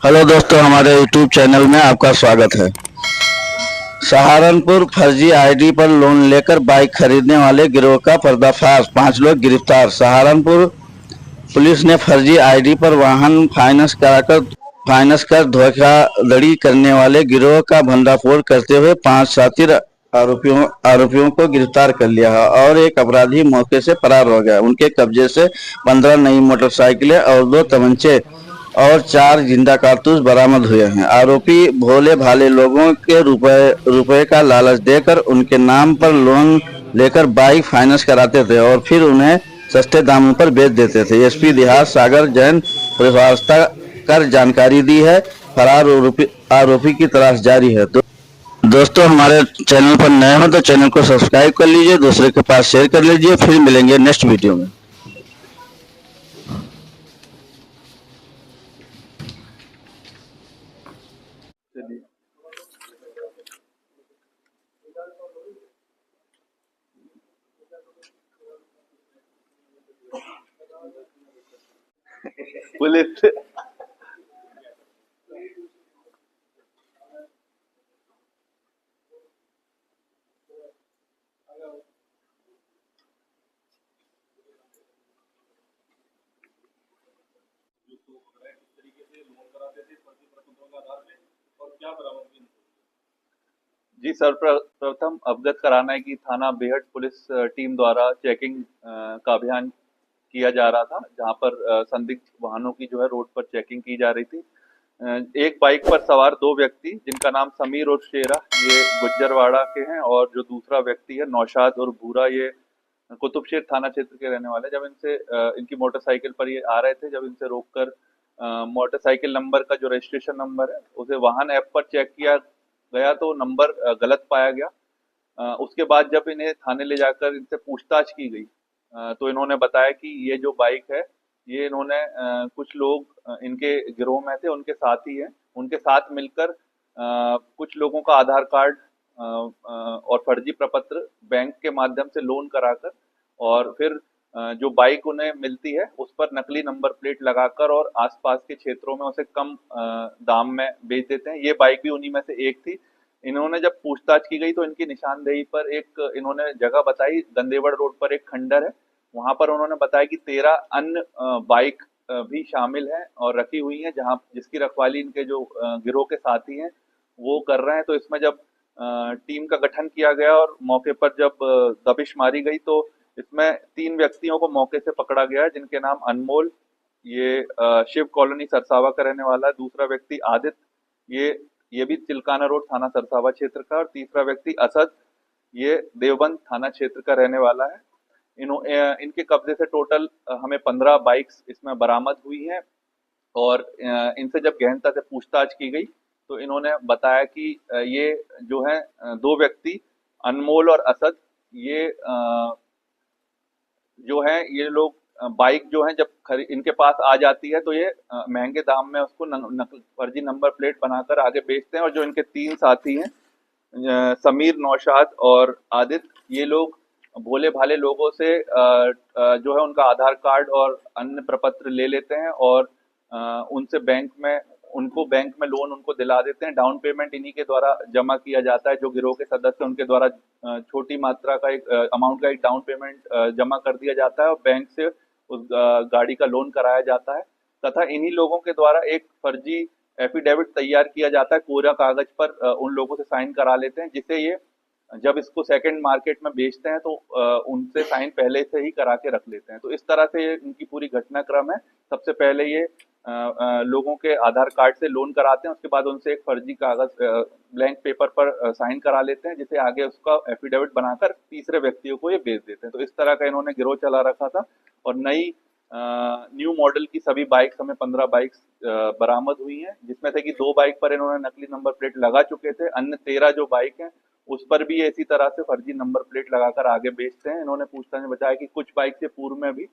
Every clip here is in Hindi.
हेलो दोस्तों, हमारे यूट्यूब चैनल में आपका स्वागत है। सहारनपुर फर्जी आईडी पर लोन लेकर बाइक खरीदने वाले गिरोह का पर्दाफाश, 5 लोग गिरफ्तार। सहारनपुर पुलिस ने फर्जी आईडी पर वाहन फाइनेंस कर धोखाधड़ी करने वाले गिरोह का भंडाफोड़ करते हुए 5 शातिर आरोपियों को गिरफ्तार कर लिया है और एक अपराधी मौके से फरार हो गया। उनके कब्जे से 15 नई मोटरसाइकिलें और 2 तमंचे और 4 जिंदा कारतूस बरामद हुए हैं। आरोपी भोले भाले लोगों के रुपए का लालच देकर उनके नाम पर लोन लेकर बाइक फाइनेंस कराते थे और फिर उन्हें सस्ते दामों पर बेच देते थे। एसपी देहात सागर जैन पुलिस कर जानकारी दी है। फरार आरोपी की तलाश जारी है। दोस्तों, हमारे चैनल पर नए हो तो चैनल को सब्सक्राइब कर लीजिए, दूसरे के पास शेयर कर लीजिए। फिर मिलेंगे नेक्स्ट वीडियो में। पुलिस जी सर्वप्रथम अवगत कराना है कि थाना बेहट पुलिस टीम द्वारा चेकिंग का अभियान किया जा रहा था, जहां पर संदिग्ध वाहनों की जो है रोड पर चेकिंग की जा रही थी। एक बाइक पर सवार 2 व्यक्ति, जिनका नाम समीर और शेरा, ये गुज्जरवाड़ा के हैं, और जो दूसरा व्यक्ति है नौशाद और भूरा, ये कुतुबशेर थाना क्षेत्र के रहने वाले। जब इनसे इनकी मोटरसाइकिल पर ये आ रहे थे, जब इनसे रोककर मोटरसाइकिल नंबर का जो रजिस्ट्रेशन नंबर है उसे वाहन ऐप पर चेक किया गया तो नंबर गलत पाया गया। उसके बाद जब इन्हें थाने ले जाकर इनसे पूछताछ की गई तो इन्होंने बताया कि ये जो बाइक है ये इन्होंने कुछ लोग इनके गिरोह में थे, उनके साथी हैं, उनके साथ मिलकर कुछ लोगों का आधार कार्ड और फर्जी प्रपत्र बैंक के माध्यम से लोन कराकर और फिर जो बाइक उन्हें मिलती है उस पर नकली नंबर प्लेट लगाकर और आसपास के क्षेत्रों में उसे कम दाम में बेच देते हैं। ये बाइक भी उन्हीं में से एक थी। इन्होंने जब पूछताछ की गई तो इनकी निशानदेही पर एक इन्होंने जगह बताई, गंदेवड़ रोड पर एक खंडर है, वहां पर उन्होंने बताया कि 13 अन्य बाइक भी शामिल हैं और रखी हुई हैं, जहां जिसकी रखवाली इनके जो गिरोह के साथी हैं वो कर रहे हैं। तो इसमें जब टीम का गठन किया गया और मौके पर जब दबिश मारी गई तो इसमें 3 व्यक्तियों को मौके से पकड़ा गया है, जिनके नाम अनमोल, ये शिव कॉलोनी सरसावा का रहने वाला है, दूसरा व्यक्ति आदित्य, ये भी चिल्काना रोड थाना सरसावा क्षेत्र का, और तीसरा व्यक्ति असद, ये देवबंद थाना क्षेत्र का रहने वाला है। इनके कब्जे से टोटल हमें 15 बाइक्स इसमें बरामद हुई हैं और इनसे जब गहनता से पूछताछ की गई तो इन्होंने बताया कि ये जो है 2 व्यक्ति अनमोल और असद, ये जो है ये लोग बाइक जो है जब इनके पास आ जाती है तो ये महंगे दाम में उसको फर्जी नंबर प्लेट बनाकर आगे बेचते हैं। और जो इनके 3 साथी हैं समीर, नौशाद और आदित्य, ये लोग भोले भाले लोगों से जो है उनका आधार कार्ड और अन्य प्रपत्र ले लेते हैं और उनसे बैंक में लोन उनको दिला देते हैं। डाउन पेमेंट इन्हीं के द्वारा जमा किया जाता है, जो गिरोह के सदस्य उनके द्वारा छोटी मात्रा का एक अमाउंट का एक डाउन पेमेंट जमा कर दिया जाता है और बैंक से उस गाड़ी का लोन कराया जाता है। तथा इन्हीं लोगों के द्वारा एक फर्जी एफिडेविट तैयार किया जाता है, कोरा कागज पर उन लोगों से साइन करा लेते हैं, जिससे ये जब इसको सेकंड मार्केट में बेचते हैं तो उनसे साइन पहले से ही करा के रख लेते हैं। तो इस तरह से इनकी पूरी घटनाक्रम है। सबसे पहले ये लोगों के आधार कार्ड से लोन कराते हैं, उसके बाद उनसे एक फर्जी कागज ब्लैंक पेपर पर साइन करा लेते हैं, जिसे आगे उसका एफिडेविट बनाकर तीसरे व्यक्तियों को ये बेच देते हैं। तो इस तरह का इन्होंने गिरोह चला रखा था और नई न्यू मॉडल की सभी बाइक्स, हमें 15 बाइक्स बरामद हुई हैं, जिसमें से कि 2 बाइक पर इन्होंने नकली नंबर प्लेट लगा चुके थे। अन्य 13 जो बाइक हैं उस पर भी इसी तरह से फर्जी नंबर प्लेट लगाकर आगे बेचते हैं। इन्होंने पूछताछ में बताया कि कुछ बाइक से पूर्व में भी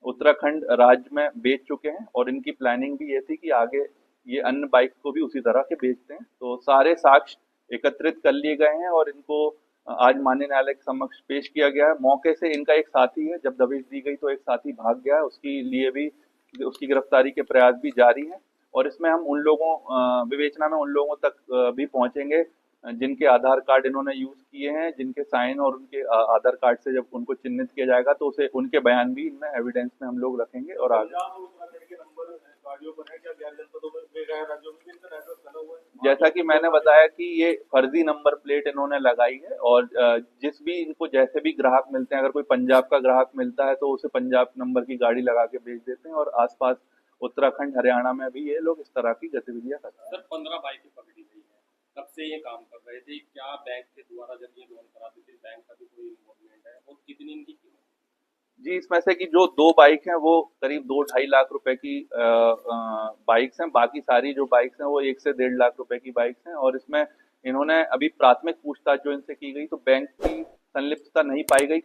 उत्तराखंड राज्य में बेच चुके हैं और इनकी प्लानिंग भी ये थी कि आगे ये अन्य बाइक को भी उसी तरह के बेचते हैं। तो सारे साक्ष्य एकत्रित कर लिए गए हैं और इनको आज माननीय न्यायालय के समक्ष पेश किया गया है। मौके से इनका एक साथी है, जब दबिश दी गई तो एक साथी भाग गया है, उसकी लिए भी उसकी गिरफ्तारी के प्रयास भी जारी हैं और इसमें हम उन लोगों विवेचना में उन लोगों तक भी पहुंचेंगे जिनके आधार कार्ड इन्होंने यूज किए हैं, जिनके साइन और उनके आधार कार्ड से जब उनको चिन्हित किया जाएगा तो उसे उनके बयान भी इनमें एविडेंस में हम लोग रखेंगे और आगे जैसा कि मैंने बताया कि ये फर्जी नंबर प्लेट इन्होंने लगाई है और जिस भी इनको जैसे भी ग्राहक मिलते हैं, अगर कोई पंजाब का ग्राहक मिलता है तो उसे पंजाब नंबर की गाड़ी लगा के बेच देते हैं और आसपास उत्तराखंड हरियाणा में भी ये लोग इस तरह की गतिविधियां करते हैं। सर 15 बाइकें पकड़ी गई है, कब से ये काम कर रहे थे, क्या बैंक के द्वारा जब ये लोन कराते थे बैंक का भी कोई इन्वॉल्वमेंट है और कितनी इनकी कीमत? जी, इसमें से कि जो 2 बाइक हैं वो करीब 2-2.5 लाख रुपए की बाइक्स हैं, बाकी सारी जो बाइक्स हैं वो 1 से 1.5 लाख रुपए की बाइक्स हैं और इसमें इन्होंने अभी प्राथमिक पूछताछ जो इनसे की गई तो बैंक की संलिप्तता नहीं पाई गई।